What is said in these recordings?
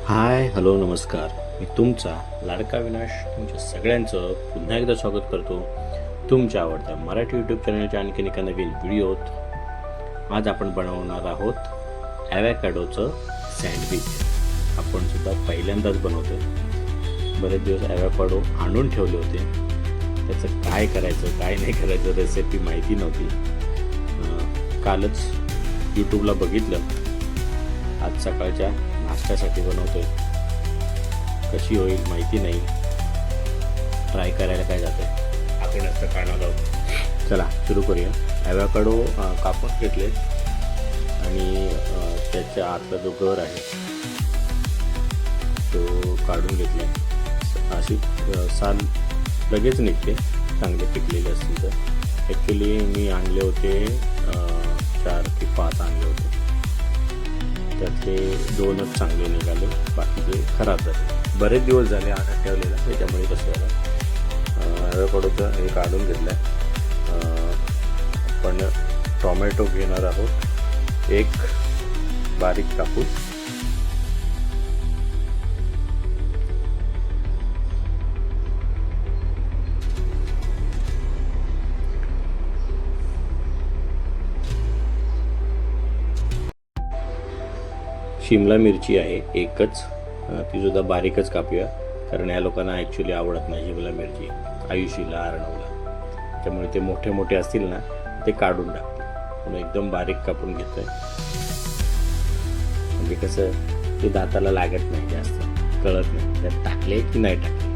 Hi hello नमस्कार. मी तुमचा लाडका विनाश तुमच्या सगळ्यांचं पुन्हा एकदा स्वागत करतो तुमच्या आवडत्या मराठी यूट्यूब चॅनलच्या आणखीन एका नवीन व्हिडिओत. आज आपण बनवणार आहोत ॲव्हॅकॅडोचं सँडविच. आपण सुद्धा पहिल्यांदाच बनवतो. बरेच दिवस ॲव्हॅकॅडो आणून ठेवले होते, त्याचं काय करायचं काय नाही करायचं रेसिपी माहिती नव्हती. कालच यूट्यूबला बघितलं, आज सकाळच्या नाश्त्यासाठी बनवतोय. कशी होईल माहिती नाही, ट्राय करायला काय जातं आहे. आपण असं काढणार आहोत. चला सुरू करूया. ॲव्हॅकॅडो कापून घेतले आणि त्याच्या आतला जो गर आहे तो काढून घेतला. अशी साल लगेच निघते चांगले पिकलेले असतील तर. ॲक्च्युली मी आणले होते 4 की 5 आणले होते, त्यातले 2च चांगले निघाले, बाकीचे खराब झाले. बरेच दिवस झाले आणत ठेवलेला, त्याच्यामुळे कसं झालं. ॲव्हॅकॅडोचं हे काढून घेतलं आहे. आपण टोमॅटो घेणार आहोत, एक बारीक कापून. शिमला मिरची आहे एकच, ती सुद्धा बारीकच कापूया, कारण या लोकांना ॲक्च्युली आवडत नाही शिमला मिरची, आयुषीला अर्णवला. त्यामुळे ते मोठे मोठे असतील ना ते काढून टाकते. म्हणून एकदम बारीक कापून घेतोय, म्हणजे कसं ते दाताला लागत नाही, जास्त कळत नाही त्यात टाकले की नाही टाकले.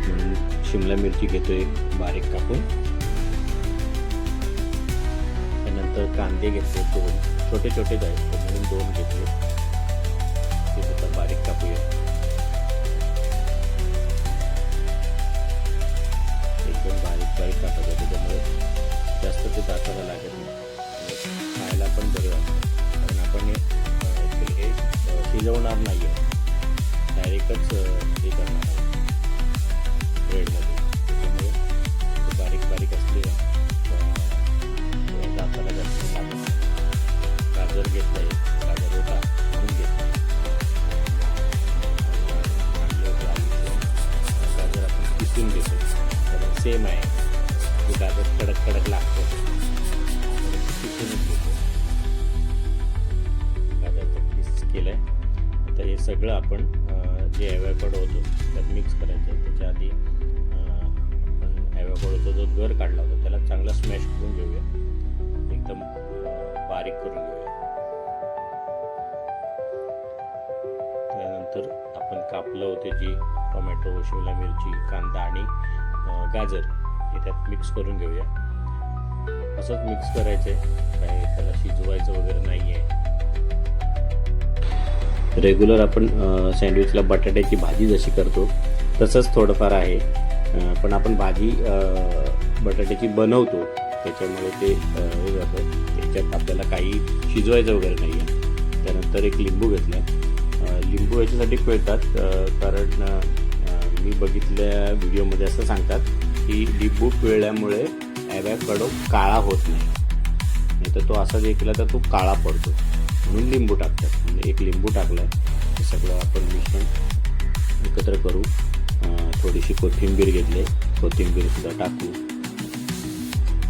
म्हणून शिमला मिरची घेतोय बारीक कापून. त्यानंतर कांदे घेतले 2, छोटे छोटे आहेत म्हणून 2 घेतले, ते सुद्धा बारीक कापूया. एकदम बारीक बारीक कापायचं, त्याच्यामुळे जास्त ते दाताला लागत नाही, खायला पण बरे वाटतं. कारण आपण हे शिजवणार नाही आहे, डायरेक्टच हे करणार आहे ब्रेडमध्ये. त्याच्यामुळे बारीक बारीक असले दाताला जास्त लागत नाही. गाजर घेतलं आहे, गाजर होता म्हणून घेतला. गाजर आपण किसून घेतो, कारण सेम आहे, ते गाजर कडक कडक लागतं, किसूनच घेतो. गाजरचं किस केलं आहे. आता हे सगळं आपण जे ॲव्हॅकॅडो होतं त्यात मिक्स करायचं. त्याच्या आधी आपण ॲव्हॅकॅडोचा जो गर काढला होता त्याला चांगला स्मॅश करून घेऊया, एकदम बारीक करून घेऊया. त्यानंतर आपण कापलं होते जी टोमॅटो, शिमला मिरची, कांदा आणि गाजर हे त्यात मिक्स करून घेऊया. असंच मिक्स करायचं आहे, काय त्याला शिजवायचं वगैरे नाही आहे. रेग्युलर आपण सँडविचला बटाट्याची भाजी जशी करतो तसंच थोडंफार आहे, पण आपण भाजी बटाट्याची बनवतो त्याच्यामुळे ते हे जातं. त्याच्यात आपल्याला काही शिजवायचं वगैरे नाही आहे. त्यानंतर एक लिंबू घेतला. लिंबू याच्यासाठी पिळतात, कारण मी बघितल्या व्हिडिओमध्ये असं सांगतात की लिंबू पिळल्यामुळे ॲव्हॅकॅडो काळा होत नाही, नाही तर तो असाच हे केला तर तो काळा पडतो, म्हणून लिंबू टाकतात. म्हणजे एक लिंबू टाकला आहे. हे सगळं आपण मिश्रण एकत्र करू. थोडीशी कोथिंबीर घेतली, कोथिंबीरसुद्धा टाकू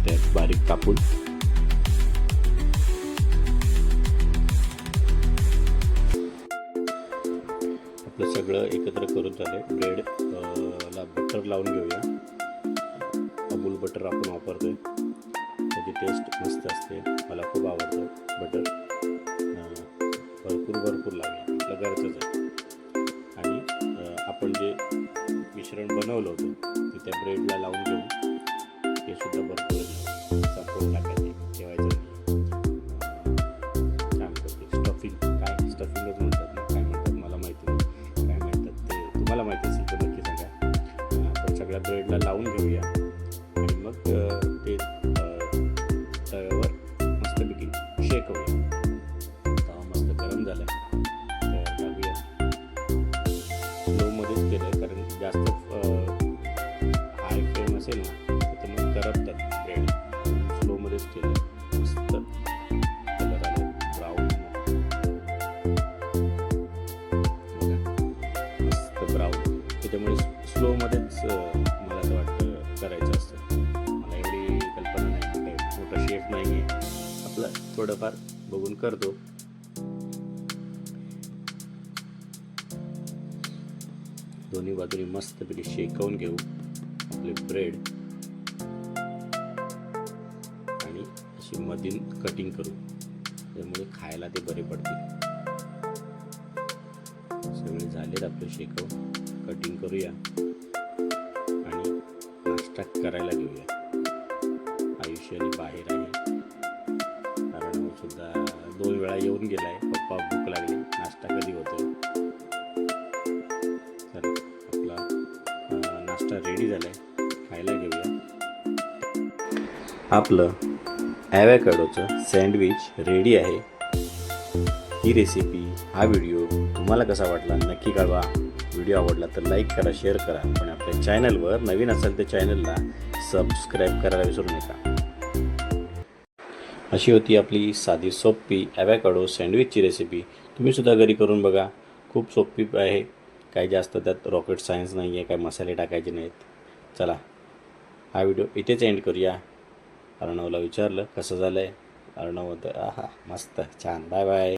त्यात बारीक कापून. आपलं सगळं एकत्र करून झालं. ब्रेड ला बटर लावून घेऊया. अमूल बटर आपण वापरतोय, त्याची टेस्ट मस्त असते, मला खूप आवडतं बटर. भरपूर लावूया, आपलं घरचंच आहे. आणि आपण जे मिश्रण बनवलं होतं ते त्या ब्रेडला लावून घेऊन ते सुद्धा भरपूर संपवून टाकायचे, ठेवायचं छान. स्टफिंग काय स्टफिंगच म्हणतात ना, काय म्हणतात मला माहिती नाही, काय म्हणतात ते तुम्हाला माहिती असेल तर नक्की सांगा. आपण सगळ्या ब्रेडला लावून घेऊया आणि मग ते तव्यावर मस्तपैकी शेकवूया. तवा मस्त गरम झाला तर टाकूया. स्लोमध्येच केलं आहे, कारण जास्त हाय फ्लेम असेल ना तर मग करपतात ब्रेड. स्लोमध्येच केलं, मस्त कलर आला ब्राऊन. थोडंफार बघून करतो. दोन्ही बाजूनी मस्तपैकी शेकवून घेऊ आपले ब्रेड आणि अशी मधील कटिंग करू, त्यामुळे खायला ते बरे पडतील. सगळे झालेत आपले शेकव, कटिंग करूया आणि नाश्ता करायला घेऊया. आयुष्याने बाहेर आहे, कारण सुद्धा 2 वेळा येऊन गेलाय. पप्पा भूक लागली, नाश्ता कधी होतोय. चला आपला नाश्ता रेडी झालाय, खायला घेऊया. आपलं ॲव्होकॅडोचं सँडविच रेडी आहे. ही रेसिपी, हा व्हिडिओ तुम्हाला कसा वाटला नक्की कळवा. व्हिडिओ आवडला तर लाईक करा, शेअर करा. पण आपल्या चॅनलवर नवीन असेल तर चॅनलला सबस्क्राईब करायला विसरू नका. अशी होती आपली साधी सोपी ॲव्होकॅडो सँडविचची रेसिपी. तुम्हीसुद्धा घरी करून बघा, खूप सोपी आहे. काही जास्त त्यात रॉकेट सायन्स नाही आहे, काय मसाले टाकायचे नाहीत. चला हा व्हिडिओ इथेच एंड करूया. अर्णवला विचारलं कसं झालं आहे. अर्णव होतं आहा मस्त छान, बाय बाय.